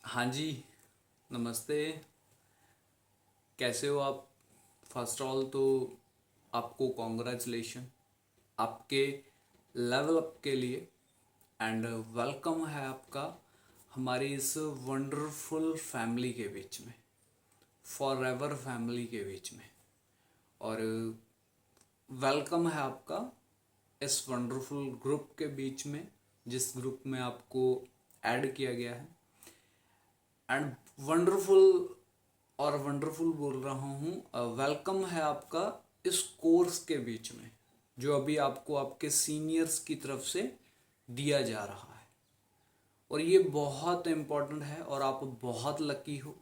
हाँ जी, नमस्ते। कैसे हो आप? फर्स्ट ऑल तो आपको कॉन्ग्रेचुलेशन आपके लेवल अप के लिए। एंड वेलकम है आपका हमारी इस वंडरफुल फैमिली के बीच में, फॉर एवर फैमिली के बीच में। और वेलकम है आपका इस वंडरफुल ग्रुप के बीच में, जिस ग्रुप में आपको ऐड किया गया है। एंड वंडरफुल, और वंडरफुल बोल रहा हूँ, वेलकम है आपका इस कोर्स के बीच में जो अभी आपको आपके सीनियर्स की तरफ से दिया जा रहा है। और ये बहुत इम्पोर्टेंट है और आप बहुत लकी हो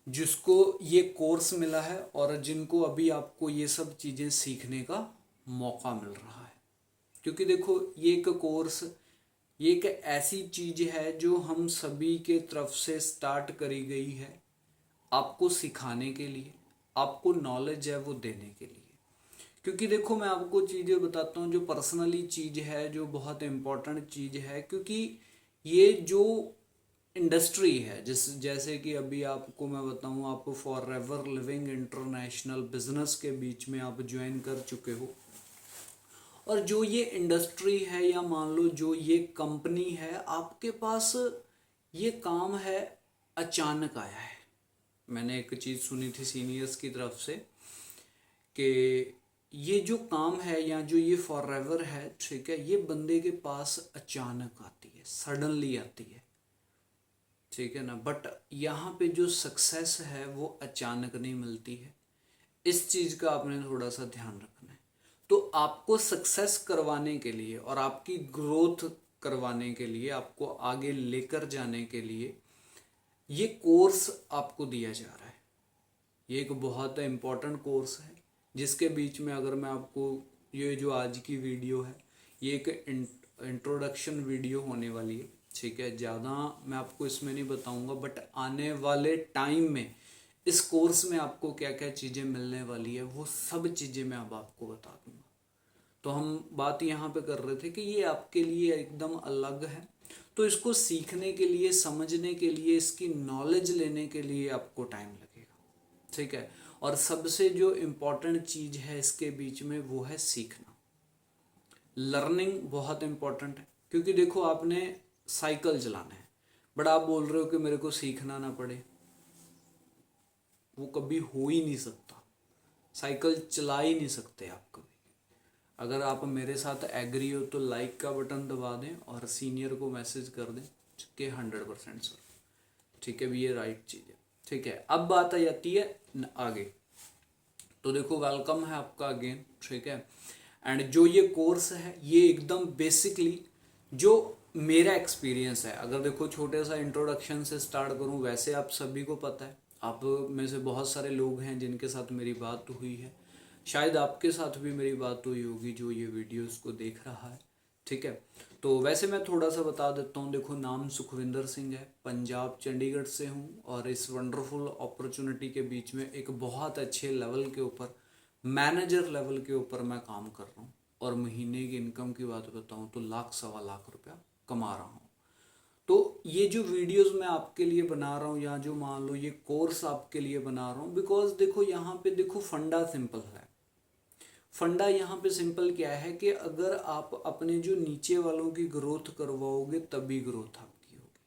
जिसको ये कोर्स मिला है और जिनको अभी आपको ये सब चीज़ें सीखने का मौका मिल रहा है। क्योंकि देखो, ये एक कोर्स, ये एक ऐसी चीज़ है जो हम सभी के तरफ से स्टार्ट करी गई है आपको सिखाने के लिए, आपको नॉलेज है वो देने के लिए। क्योंकि देखो, मैं आपको चीज़ें बताता हूँ जो पर्सनली चीज़ है, जो बहुत इम्पोर्टेंट चीज़ है। क्योंकि ये जो इंडस्ट्री है, जैसे कि अभी आपको मैं बताऊँ, आप for ever living international business के बीच में आप ज्वाइन कर चुके हो। और जो ये इंडस्ट्री है, या मान लो जो ये कंपनी है, आपके पास ये काम है अचानक आया है। मैंने एक चीज़ सुनी थी सीनियर्स की तरफ से कि ये जो काम है या जो ये फॉरएवर है, ठीक है, ये बंदे के पास अचानक आती है, सडनली आती है, ठीक है ना। बट यहाँ पे जो सक्सेस है वो अचानक नहीं मिलती है। इस चीज़ का आपने थोड़ा सा ध्यान रखना है। तो आपको सक्सेस करवाने के लिए और आपकी ग्रोथ करवाने के लिए, आपको आगे लेकर जाने के लिए ये कोर्स आपको दिया जा रहा है। ये एक बहुत इम्पोर्टेंट कोर्स है जिसके बीच में अगर मैं आपको, ये जो आज की वीडियो है ये एक इंट्रोडक्शन वीडियो होने वाली है, ठीक है। ज़्यादा मैं आपको इसमें नहीं बताऊंगा, बट आने वाले टाइम में इस कोर्स में आपको क्या क्या चीज़ें मिलने वाली है वो सब चीज़ें मैं अब आपको बता दूंगा। तो हम बात यहाँ पे कर रहे थे कि ये आपके लिए एकदम अलग है। तो इसको सीखने के लिए, समझने के लिए, इसकी नॉलेज लेने के लिए आपको टाइम लगेगा, ठीक है। और सबसे जो इम्पोर्टेंट चीज़ है इसके बीच में वो है सीखना। लर्निंग बहुत इम्पोर्टेंट है। क्योंकि देखो, आपने साइकिल चलाना है, बट आप बोल रहे हो कि मेरे को सीखना ना पड़े, वो कभी हो ही नहीं सकता। साइकिल चला ही नहीं सकते आप कभी। अगर आप मेरे साथ एग्री हो तो लाइक का बटन दबा दें और सीनियर को मैसेज कर दें कि 100% सर, ठीक है भी, ये राइट चीज़ है, ठीक है। अब बात आ जाती है आगे। तो देखो, वेलकम है आपका अगेन, ठीक है। एंड जो ये कोर्स है ये एकदम बेसिकली जो मेरा एक्सपीरियंस है, अगर देखो छोटे सा इंट्रोडक्शन से स्टार्ट करूं, वैसे आप सभी को पता है, आप में से बहुत सारे लोग हैं जिनके साथ मेरी बात हुई है, शायद आपके साथ भी मेरी बात हुई होगी जो ये वीडियोस को देख रहा है, ठीक है। तो वैसे मैं थोड़ा सा बता देता हूँ। देखो, नाम सुखविंदर सिंह है, पंजाब चंडीगढ़ से हूँ और इस वंडरफुल अपॉर्चुनिटी के बीच में एक बहुत अच्छे लेवल के ऊपर, मैनेजर लेवल के ऊपर मैं काम कर रहा हूँ। और महीने की इनकम की बात बताऊँ तो लाख सवा लाख रुपया कमा रहा हूँ। तो ये जो वीडियोस मैं आपके लिए बना रहा हूँ, या जो मान लो ये कोर्स आपके लिए बना रहा हूँ, बिकॉज देखो यहाँ पे देखो फंडा सिंपल है। फंडा यहाँ पे सिंपल क्या है कि अगर आप अपने जो नीचे वालों की ग्रोथ करवाओगे तभी ग्रोथ आपकी होगी।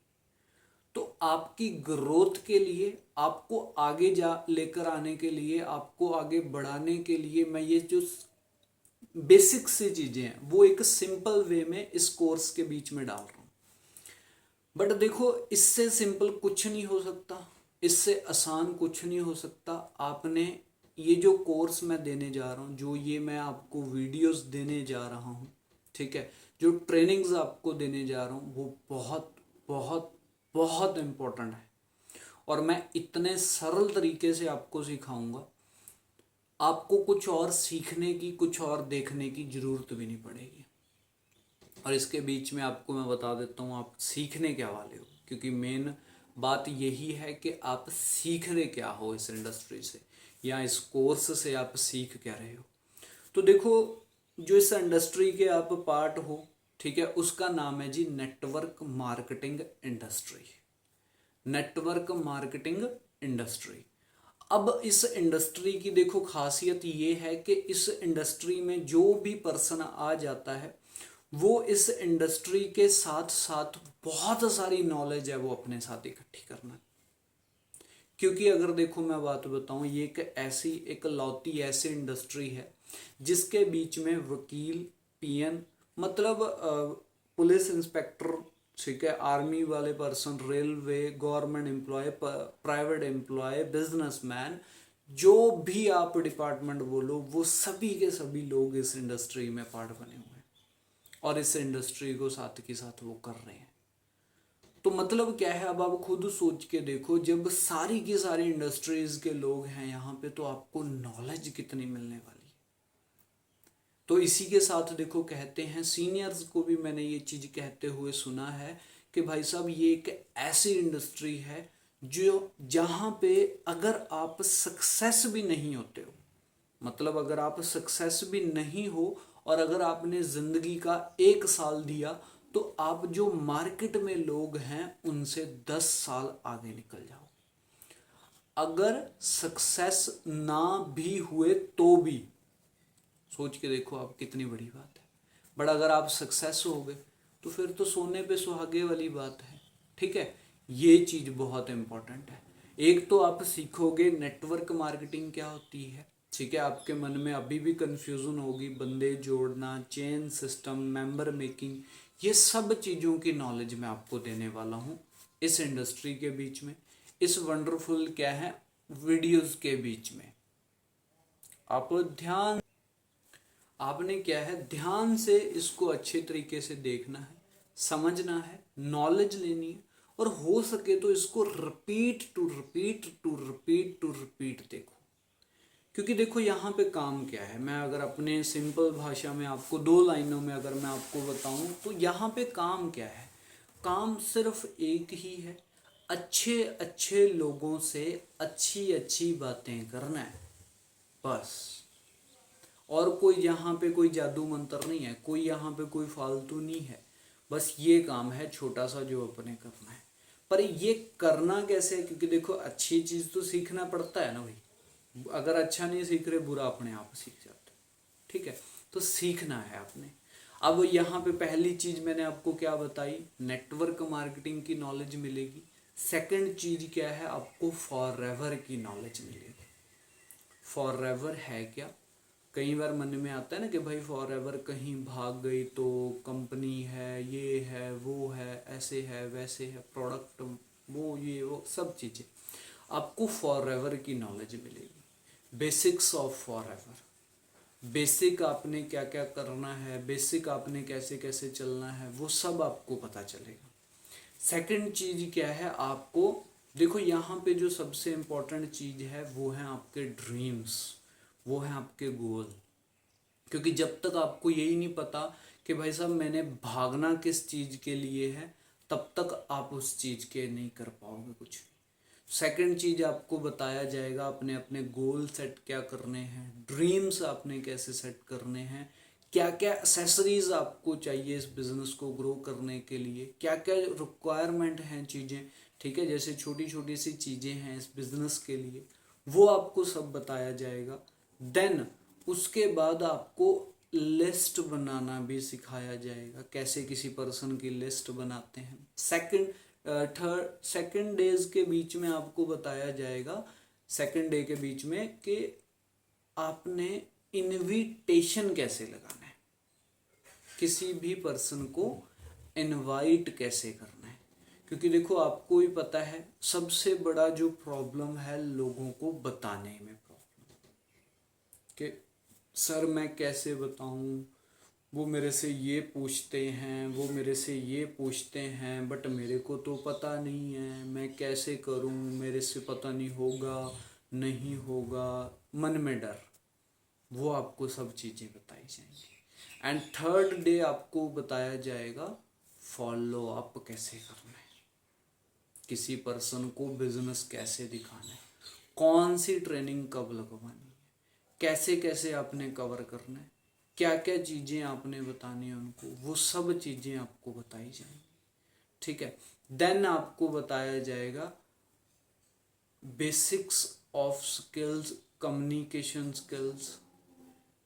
तो आपकी ग्रोथ के लिए, आपको आगे जा लेकर आने के लिए, आपको आगे बढ़ाने के लिए मैं ये जो बेसिक सी चीजें हैं वो एक सिंपल वे में इस कोर्स के बीच में डाल रहा हूँ। बट देखो, इससे सिंपल कुछ नहीं हो सकता, इससे आसान कुछ नहीं हो सकता। आपने ये जो कोर्स मैं देने जा रहा हूँ, जो ये मैं आपको वीडियोस देने जा रहा हूँ, ठीक है, जो ट्रेनिंग्स आपको देने जा रहा हूँ, वो बहुत बहुत बहुत इम्पोर्टेंट है। और मैं इतने सरल तरीके से आपको सिखाऊंगा, आपको कुछ और सीखने की, कुछ और देखने की ज़रूरत भी नहीं पड़ेगी। और इसके बीच में आपको मैं बता देता हूँ आप सीखने क्या वाले हो, क्योंकि मेन बात यही है कि आप सीख रहे क्या हो इस इंडस्ट्री से, या इस कोर्स से आप सीख क्या रहे हो। तो देखो, जो इस इंडस्ट्री के आप पार्ट हो, ठीक है, उसका नाम है G network marketing industry. Network marketing industry. अब इस इंडस्ट्री की देखो खासियत ये है कि इस इंडस्ट्री में जो भी पर्सन आ जाता है वो इस इंडस्ट्री के साथ साथ बहुत सारी नॉलेज है वो अपने साथ इकट्ठी करना। क्योंकि अगर देखो मैं बात बताऊं, ये एक लौती ऐसी इंडस्ट्री है जिसके बीच में वकील, पीएन, मतलब पुलिस इंस्पेक्टर, ठीक है, आर्मी वाले person, railway, government employ, private employ, businessman, जो भी आप डिपार्टमेंट बोलो, वो सभी के सभी लोग इस इंडस्ट्री में पार्ट बने हुए हैं और इस इंडस्ट्री को साथ के साथ वो कर रहे हैं। तो मतलब क्या है, अब आप खुद सोच के देखो, जब सारी की सारी इंडस्ट्रीज के लोग हैं यहाँ पे, तो आपको नॉलेज कितनी मिलने वाली है। तो इसी के साथ देखो कहते हैं, सीनियर्स को भी मैंने ये चीज कहते हुए सुना है कि भाई साहब ये एक ऐसी इंडस्ट्री है जो जहाँ पे अगर आप सक्सेस भी नहीं होते हो, मतलब अगर आप सक्सेस भी नहीं हो और अगर आपने जिंदगी का 1 साल दिया, तो आप जो मार्केट में लोग हैं उनसे 10 साल आगे निकल जाओ। अगर सक्सेस ना भी हुए तो भी सोच के देखो आप, कितनी बड़ी बात है। बट अगर आप सक्सेस हो गए तो फिर तो सोने पे सुहागे वाली बात है। ठीक है, ये चीज बहुत इंपॉर्टेंट है। एक तो आप सीखोगे नेटवर्क मार्केटिंग क्या होती है, ठीक है, आपके मन में अभी भी कंफ्यूजन होगी, बंदे जोड़ना, चेन सिस्टम, मेंबर मेकिंग, ये सब चीज़ों की नॉलेज मैं आपको देने वाला हूँ इस इंडस्ट्री के बीच में, इस वंडरफुल क्या है वीडियोस के बीच में। आप ध्यान आपने क्या है ध्यान से इसको अच्छे तरीके से देखना है, समझना है, नॉलेज लेनी है, और हो सके तो इसको repeat to repeat to repeat to repeat देखो। क्योंकि देखो यहाँ पे काम क्या है, मैं अगर अपने सिंपल भाषा में आपको 2 लाइनों में अगर मैं आपको बताऊं तो यहाँ पे काम क्या है, काम सिर्फ एक ही है, अच्छे अच्छे लोगों से अच्छी अच्छी बातें करना है बस। और कोई यहाँ पे कोई जादू मंत्र नहीं है, कोई यहाँ पे कोई फालतू नहीं है, बस ये काम है छोटा सा जो अपने करना है। पर ये करना कैसे है, क्योंकि देखो अच्छी चीज़ तो सीखना पड़ता है ना भाई, अगर अच्छा नहीं सीख रहे बुरा अपने आप सीख जाते। ठीक है, तो सीखना है आपने। अब यहाँ पे पहली चीज मैंने आपको क्या बताई, नेटवर्क मार्केटिंग की नॉलेज मिलेगी। सेकंड चीज क्या है, आपको फॉरएवर की नॉलेज मिलेगी। फॉरएवर है क्या, कई बार मन में आता है ना कि भाई फॉरएवर कहीं भाग गई तो कंपनी है, ये है, वो है, ऐसे है, वैसे है, प्रोडक्ट वो, ये वो सब चीज़ें, आपको फॉरएवर की नॉलेज मिलेगी। बेसिक्स ऑफ फॉरएवर, बेसिक आपने क्या क्या करना है, बेसिक आपने कैसे कैसे चलना है, वो सब आपको पता चलेगा। सेकंड चीज क्या है, आपको देखो यहाँ पे जो सबसे इम्पोर्टेंट चीज है वो है आपके ड्रीम्स, वो है आपके गोल। क्योंकि जब तक आपको यही नहीं पता कि भाई साहब मैंने भागना किस चीज के लिए है, तब तक आप उस चीज के नहीं कर पाओगे कुछ। सेकंड चीज आपको बताया जाएगा, अपने अपने गोल सेट क्या करने हैं, ड्रीम्स आपने कैसे सेट करने हैं, क्या क्या एसेसरीज आपको चाहिए इस बिजनेस को ग्रो करने के लिए, क्या क्या रिक्वायरमेंट हैं चीज़ें, ठीक है, जैसे छोटी छोटी सी चीज़ें हैं इस बिजनेस के लिए, वो आपको सब बताया जाएगा। देन उसके बाद आपको लिस्ट बनाना भी सिखाया जाएगा, कैसे किसी पर्सन की लिस्ट बनाते हैं। सेकंड डेज के बीच में आपको बताया जाएगा, सेकंड डे के बीच में, कि आपने इनविटेशन कैसे लगाना है, किसी भी पर्सन को इनवाइट कैसे करना है। क्योंकि देखो आपको ही पता है सबसे बड़ा जो प्रॉब्लम है लोगों को बताने में प्रॉब्लम, कि सर मैं कैसे बताऊं, वो मेरे से ये पूछते हैं, वो मेरे से ये पूछते हैं, बट मेरे को तो पता नहीं है, मैं कैसे करूं, मेरे से पता नहीं होगा, नहीं होगा, मन में डर, वो आपको सब चीज़ें बताई जाएंगी। एंड थर्ड डे आपको बताया जाएगा फॉलो अप कैसे करना है, किसी पर्सन को बिजनेस कैसे दिखाना है, कौन सी ट्रेनिंग कब लगवानी है, कैसे कैसे आपने कवर करना है, क्या क्या चीज़ें आपने बतानी है उनको, वो सब चीज़ें आपको बताई जाएंगी। ठीक है, देन आपको बताया जाएगा basics of skills, communication skills,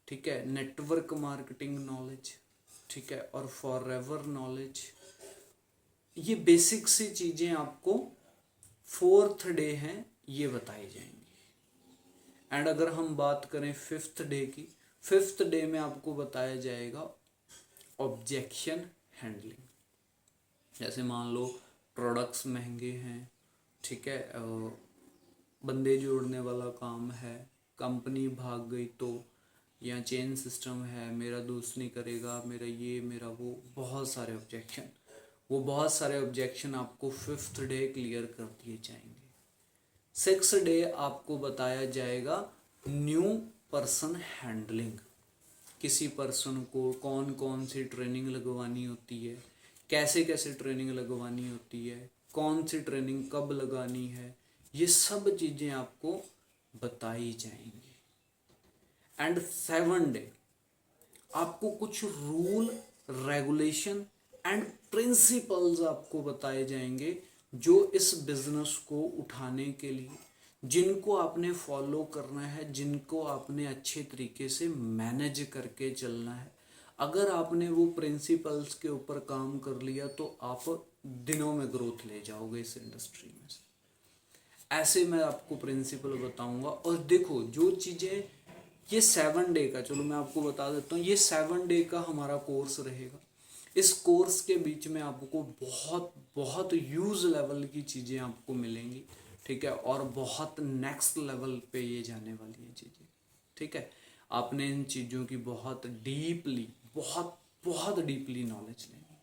ठीक है, नेटवर्क मार्केटिंग नॉलेज, ठीक है, और फॉरएवर नॉलेज। ये बेसिक सी चीज़ें आपको फोर्थ डे हैं ये बताई जाएंगी। एंड अगर हम बात करें फिफ्थ डे की, फिफ्थ डे में आपको बताया जाएगा ऑब्जेक्शन हैंडलिंग। जैसे मान लो प्रोडक्ट्स महंगे हैं, ठीक है, बंदे जोड़ने वाला काम है, कंपनी भाग गई तो, या चेन सिस्टम है, मेरा दोस्त नहीं करेगा, मेरा ये मेरा वो, बहुत सारे ऑब्जेक्शन, वो बहुत सारे ऑब्जेक्शन आपको फिफ्थ डे क्लियर कर दिए जाएंगे। सिक्स डे आपको बताया जाएगा न्यू पर्सन हैंडलिंग। किसी पर्सन को कौन कौन सी ट्रेनिंग लगवानी होती है, कैसे कैसे ट्रेनिंग लगवानी होती है, कौन सी ट्रेनिंग कब लगानी है, ये सब चीज़ें आपको बताई जाएंगी। एंड सेवन डे आपको कुछ रूल, रेगुलेशन एंड प्रिंसिपल्स आपको बताए जाएंगे जो इस बिजनेस को उठाने के लिए, जिनको आपने फॉलो करना है, जिनको आपने अच्छे तरीके से मैनेज करके चलना है। अगर आपने वो प्रिंसिपल्स के ऊपर काम कर लिया तो आप दिनों में ग्रोथ ले जाओगे इस इंडस्ट्री में से। ऐसे मैं आपको प्रिंसिपल बताऊंगा। और देखो जो चीज़ें, ये 7 डे का, चलो मैं आपको बता देता हूँ, ये 7 डे का हमारा कोर्स रहेगा। इस कोर्स के बीच में आपको बहुत बहुत यूज लेवल की चीज़ें आपको मिलेंगी, ठीक है, और बहुत नेक्स्ट लेवल पे ये जाने वाली हैं चीज़ें, ठीक है। आपने इन चीज़ों की बहुत डीपली, बहुत बहुत डीपली नॉलेज लेनी,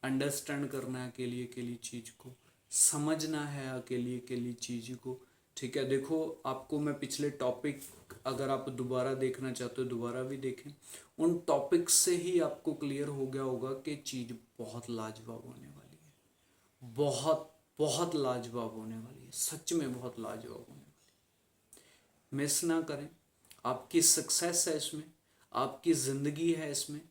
अंडरस्टैंड करना है अकेली चीज़ को, समझना है अकेली चीज़ को, ठीक है। देखो आपको मैं पिछले टॉपिक, अगर आप दोबारा देखना चाहते हो दोबारा भी देखें, उन टॉपिक से ही आपको क्लियर हो गया होगा कि चीज़ बहुत लाजवाब होने वाली है, बहुत बहुत लाजवाब होने वाली है, सच में बहुत लाजवाब होने वाली है। मिस ना करें, आपकी सक्सेस है इसमें, आपकी ज़िंदगी है इसमें,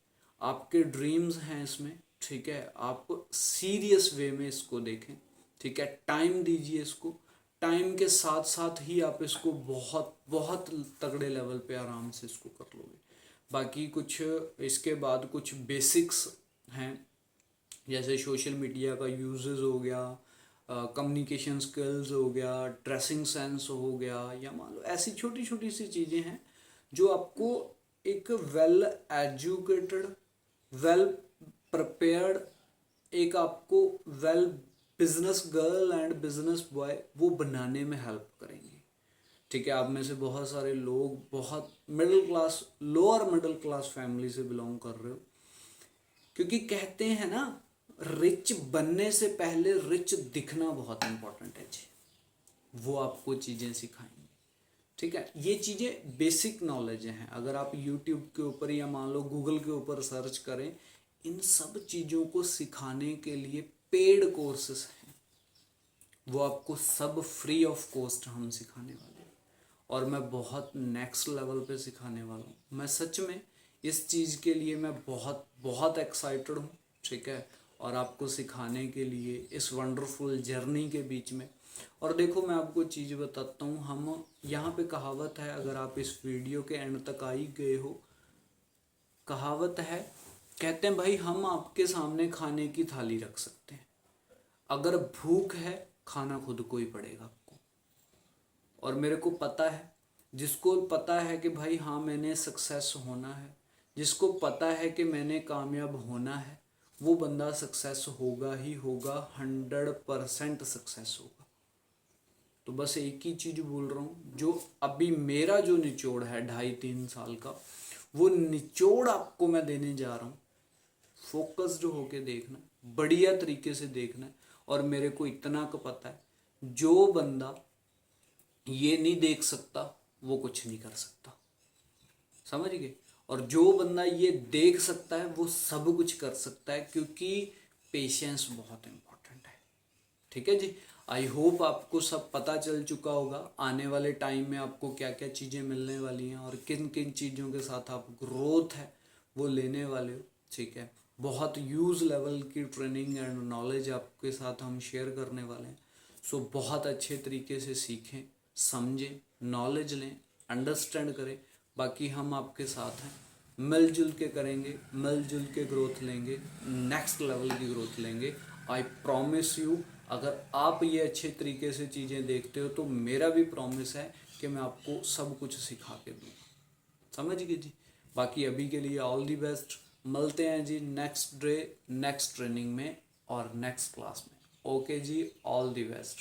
आपके ड्रीम्स हैं इसमें, ठीक है। आप सीरियस वे में इसको देखें, ठीक है, टाइम दीजिए इसको, टाइम के साथ साथ ही आप इसको बहुत बहुत तगड़े लेवल पे आराम से इसको कर लोगे। बाकी कुछ इसके बाद कुछ बेसिक्स हैं, जैसे सोशल मीडिया का यूजेस हो गया, कम्युनिकेशन स्किल्स हो गया, ड्रेसिंग सेंस हो गया, या मान लो ऐसी छोटी छोटी सी चीज़ें हैं जो आपको एक वेल एजुकेटेड, वेल प्रिपेयर्ड, एक आपको well business girl and business boy वो बनाने में हेल्प करेंगे, ठीक है। आप में से बहुत सारे लोग बहुत middle class, lower middle class family से बिलोंग कर रहे हो, क्योंकि कहते हैं ना, रिच बनने से पहले रिच दिखना बहुत इंपॉर्टेंट है जी। वो आपको चीज़ें सिखाएंगे, ठीक है। ये चीज़ें बेसिक नॉलेज हैं, अगर आप यूट्यूब के ऊपर या मान लो गूगल के ऊपर सर्च करें, इन सब चीज़ों को सिखाने के लिए पेड कोर्सेस हैं, वो आपको सब फ्री ऑफ कॉस्ट हम सिखाने वाले हैं, और मैं बहुत नेक्स्ट लेवल पे सिखाने वाला हूँ। मैं सच में इस चीज़ के लिए मैं बहुत बहुत एक्साइटेड हूँ, ठीक है, और आपको सिखाने के लिए इस वंडरफुल जर्नी के बीच में। और देखो मैं आपको चीज़ बताता हूँ, हम यहाँ पे कहावत है, अगर आप इस वीडियो के एंड तक आ ही गए हो, कहावत है, कहते हैं भाई हम आपके सामने खाने की थाली रख सकते हैं, अगर भूख है खाना खुद को ही पड़ेगा आपको। और मेरे को पता है, जिसको पता है कि भाई हाँ मैंने सक्सेस होना है, जिसको पता है कि मैंने कामयाब होना है, वो बंदा सक्सेस होगा ही होगा, 100% सक्सेस होगा। तो बस एक ही चीज़ बोल रहा हूँ, जो अभी मेरा जो निचोड़ है 2.5-3 साल का, वो निचोड़ आपको मैं देने जा रहा हूँ। फोकस्ड होके देखना, बढ़िया तरीके से देखना है। और मेरे को इतना का पता है, जो बंदा ये नहीं देख सकता वो कुछ नहीं कर सकता, समझ गए। और जो बंदा ये देख सकता है वो सब कुछ कर सकता है, क्योंकि पेशेंस बहुत इंपॉर्टेंट है, ठीक है जी। आई होप आपको सब पता चल चुका होगा आने वाले टाइम में आपको क्या क्या चीज़ें मिलने वाली हैं और किन किन चीज़ों के साथ आप ग्रोथ है वो लेने वाले हो, ठीक है। बहुत यूज़ लेवल की ट्रेनिंग एंड नॉलेज आपके साथ हम शेयर करने वाले हैं। सो बहुत अच्छे तरीके से सीखें, समझें, नॉलेज लें, अंडरस्टैंड करें। बाकी हम आपके साथ हैं, मिलजुल के करेंगे, मिलजुल के ग्रोथ लेंगे, नेक्स्ट लेवल की ग्रोथ लेंगे। आई प्रॉमिस यू, अगर आप ये अच्छे तरीके से चीज़ें देखते हो तो मेरा भी प्रॉमिस है कि मैं आपको सब कुछ सिखा के दूँगा। समझ गए जी। बाकी अभी के लिए ऑल दी बेस्ट, मिलते हैं जी नेक्स्ट डे नेक्स्ट ट्रेनिंग में और नेक्स्ट क्लास में। ओके जी, ऑल दी बेस्ट।